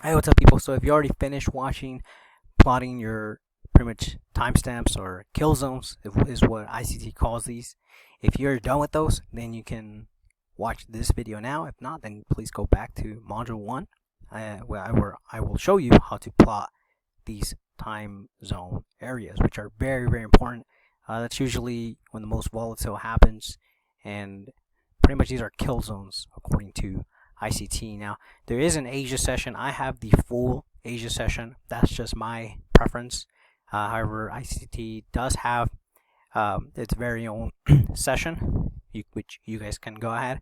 I always tell people, so if you already finished watching, plotting your pretty much timestamps or kill zones is what ICT calls these. If you're done with those, then you can watch this video now. If not, then please go back to module 1, where I will show you how to plot these time zone areas, which are very, very important. That's usually when the most volatile happens, and pretty much these are kill zones according to ICT. Now, there is an Asia session. I have the full Asia session. That's just my preference. However, ICT does have its very own session, which you guys can go ahead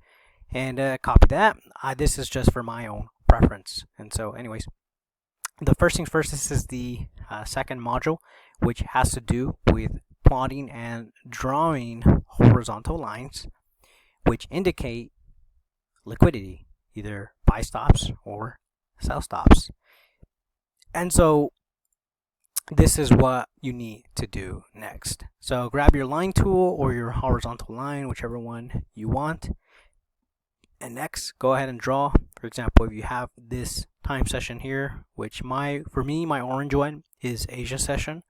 and copy that. This is just for my own preference. And so, anyways, the first things first, this is the second module, which has to do with plotting and drawing horizontal lines which indicate liquidity, either buy stops or sell stops. And so this is what you need to do next. So grab your line tool or your horizontal line, whichever one you want. And next, go ahead and draw. For example, if you have this time session here, which for me, my orange one is Asia session.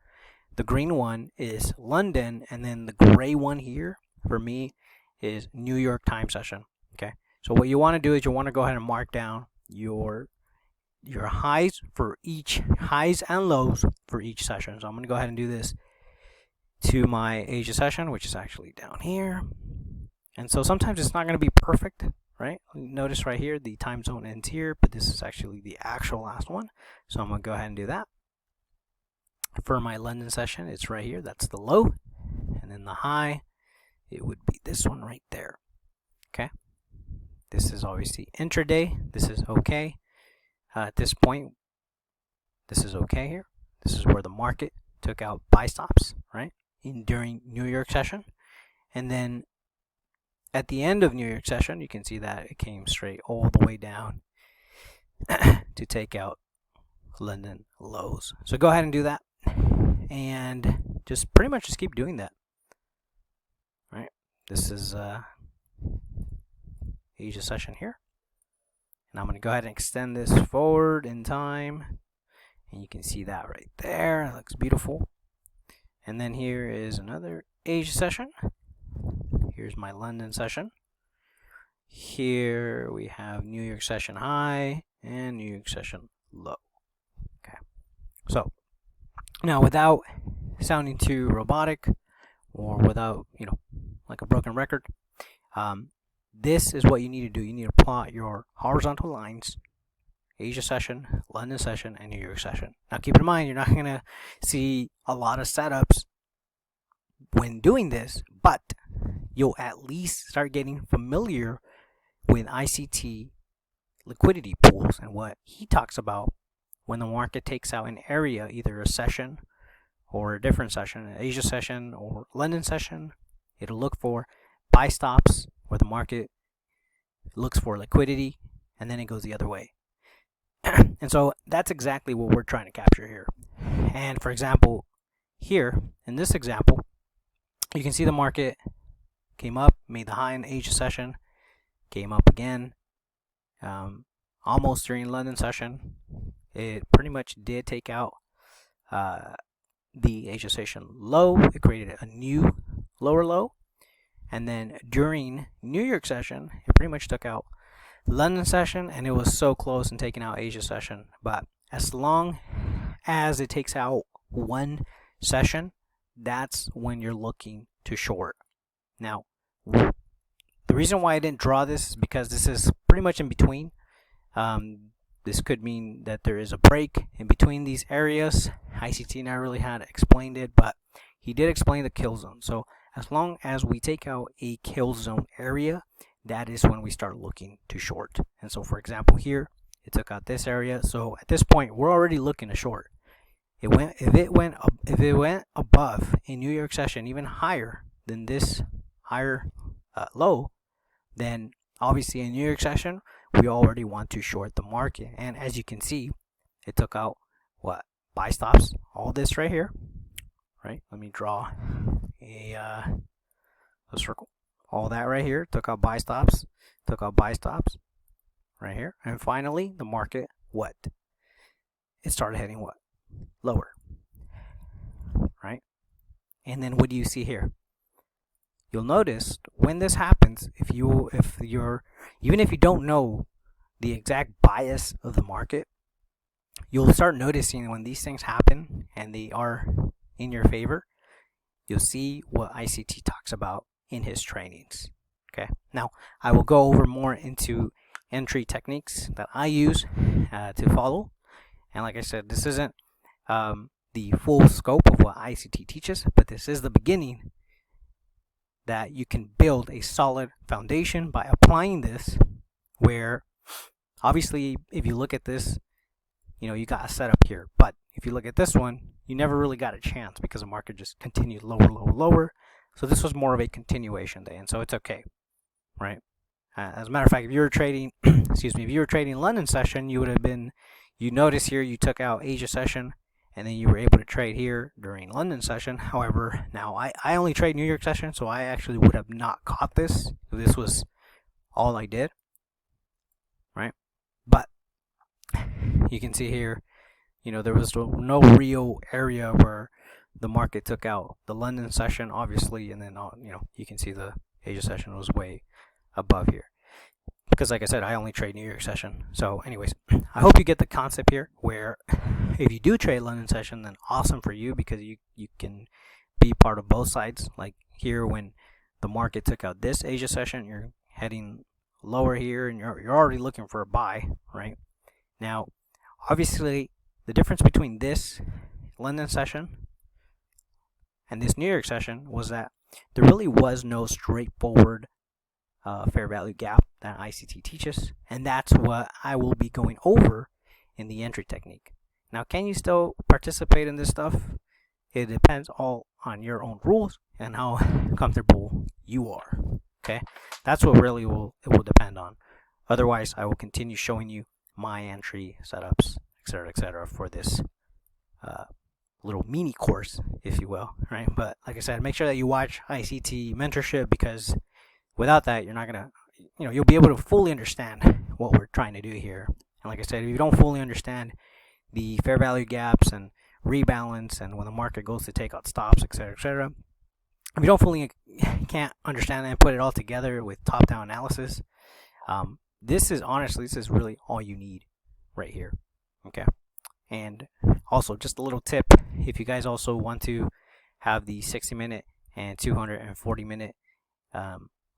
The green one is London, and then the gray one here for me is New York time session. Okay. So what you want to do is you want to go ahead and mark down your highs and lows for each session. So I'm going to go ahead and do this to my Asia session, which is actually down here. And so sometimes it's not going to be perfect, right? Notice right here, the time zone ends here, but this is actually the actual last one. So I'm going to go ahead and do that. For my London session, it's right here. That's the low. And then the high, it would be this one right there. Okay. This is obviously intraday. This is okay. At this point, this is okay here. This is where the market took out buy stops, right? During New York session. And then at the end of New York session, you can see that it came straight all the way down to take out London lows. So go ahead and do that. And just pretty much just keep doing that. Right? This is Asia session here. And I'm going to go ahead and extend this forward in time. And you can see that right there. It looks beautiful. And then here is another Asia session. Here's my London session. Here we have New York session high and New York session low. Okay. So now, without sounding too robotic or without, like a broken record, this is what you need to do. You need to plot your horizontal lines, Asia session, London session, and New York session. Now, keep in mind, you're not going to see a lot of setups when doing this, but you'll at least start getting familiar with ICT liquidity pools and what he talks about when the market takes out an area, either a session or a different session, an Asia session or London session. It'll look for buy stops where the market looks for liquidity, and then it goes the other way. And so that's exactly what we're trying to capture here. And for example, here in this example, you can see the market came up, made the high in the Asia session, came up again, almost during London session. It pretty much did take out the Asia session low. It created a new lower low. And then during New York session, it pretty much took out London session, and it was so close in taking out Asia session. But as long as it takes out one session, that's when you're looking to short. Now, the reason why I didn't draw this is because this is pretty much in between. This could mean that there is a break in between these areas. ICT never really had explained it, but he did explain the kill zone. So as long as we take out a kill zone area, that is when we start looking to short. And so, for example, here it took out this area. So at this point, we're already looking to short. If it went above a New York session, even higher than this higher low, then obviously in New York session, we already want to short the market. And as you can see, it took out what? Buy stops, all this right here, right? Let me draw a circle. All that right here took out buy stops right here. And finally, the market what? it started heading what? Lower, right? And then what do you see here? You'll notice when this happens, even if you don't know the exact bias of the market, you'll start noticing when these things happen and they are in your favor, you'll see what ICT talks about in his trainings. Okay. Now, I will go over more into entry techniques that I use to follow. And like I said, this isn't the full scope of what ICT teaches, but this is the beginning that you can build a solid foundation by applying this, where obviously if you look at this, you got a setup here, but if you look at this one, you never really got a chance because the market just continued lower, lower, lower. So this was more of a continuation day, and so it's okay, right? As a matter of fact, if you were trading, if you were trading London session, you notice here you took out Asia session, and then you were able to trade here during London session. However, now I only trade New York session, so I actually would have not caught this if this was all I did, right? But you can see here, there was no real area where the market took out the London session, obviously, and then, you can see the Asia session was way above here. Because like I said, I only trade New York session. So anyways, I hope you get the concept here, where if you do trade London session, then awesome for you, because you can be part of both sides. Like here, when the market took out this Asia session, you're heading lower here, and you're already looking for a buy, right? Now, obviously, the difference between this London session and this New York session was that there really was no straightforward fair value gap that ICT teaches, and that's what I will be going over in the entry technique. Now, can you still participate in this stuff? It depends all on your own rules and how comfortable you are. Okay, that's what really it will depend on. Otherwise, I will continue showing you my entry setups, etc., for this little mini course, if you will, right? But like I said, make sure that you watch ICT mentorship, because without that, you're not gonna, you'll be able to fully understand what we're trying to do here. And like I said, if you don't fully understand the fair value gaps and rebalance, and when the market goes to take out stops, etc., if you don't fully can't understand that and put it all together with top-down analysis, this is really all you need right here. Okay. And also, just a little tip, if you guys also want to have the 60-minute and 240-minute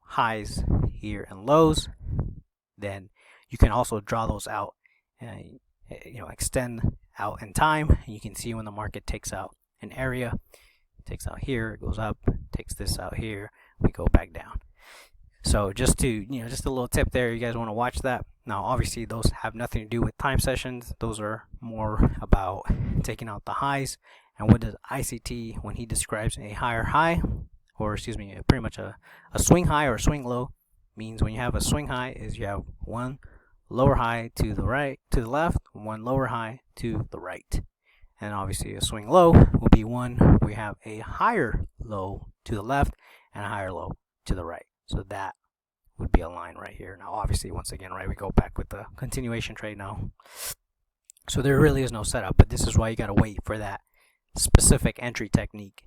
highs here and lows, then you can also draw those out, extend out in time, and you can see when the market takes out an area, it takes out here, it goes up, takes this out here, we go back down. So just a little tip there, you guys want to watch that. Now, obviously, those have nothing to do with time sessions. Those are more about taking out the highs. And what does ICT, when he describes a higher high, or pretty much a swing high or a swing low, means when you have a swing high is you have one lower high to the left, one lower high to the right. And obviously a swing low will be one where we have a higher low to the left and a higher low to the right. So that would be a line right here. Now, obviously, once again, right, we go back with the continuation trade now. So there really is no setup, but this is why you got to wait for that specific entry technique.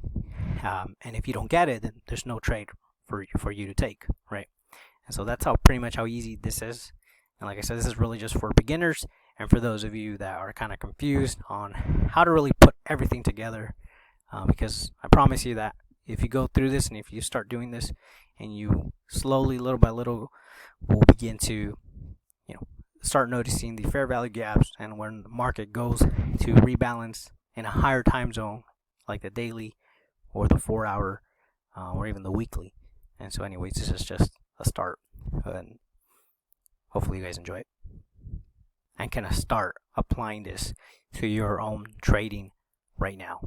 And if you don't get it, then there's no trade for you to take, right? And so that's pretty much how easy this is. And like I said, this is really just for beginners and for those of you that are kind of confused on how to really put everything together. Because I promise you that if you go through this and if you start doing this and you slowly, little by little, will begin to, start noticing the fair value gaps, and when the market goes to rebalance in a higher time zone, like the daily or the 4-hour or even the weekly. And so anyways, this is just a start, and hopefully you guys enjoy it and can start applying this to your own trading right now.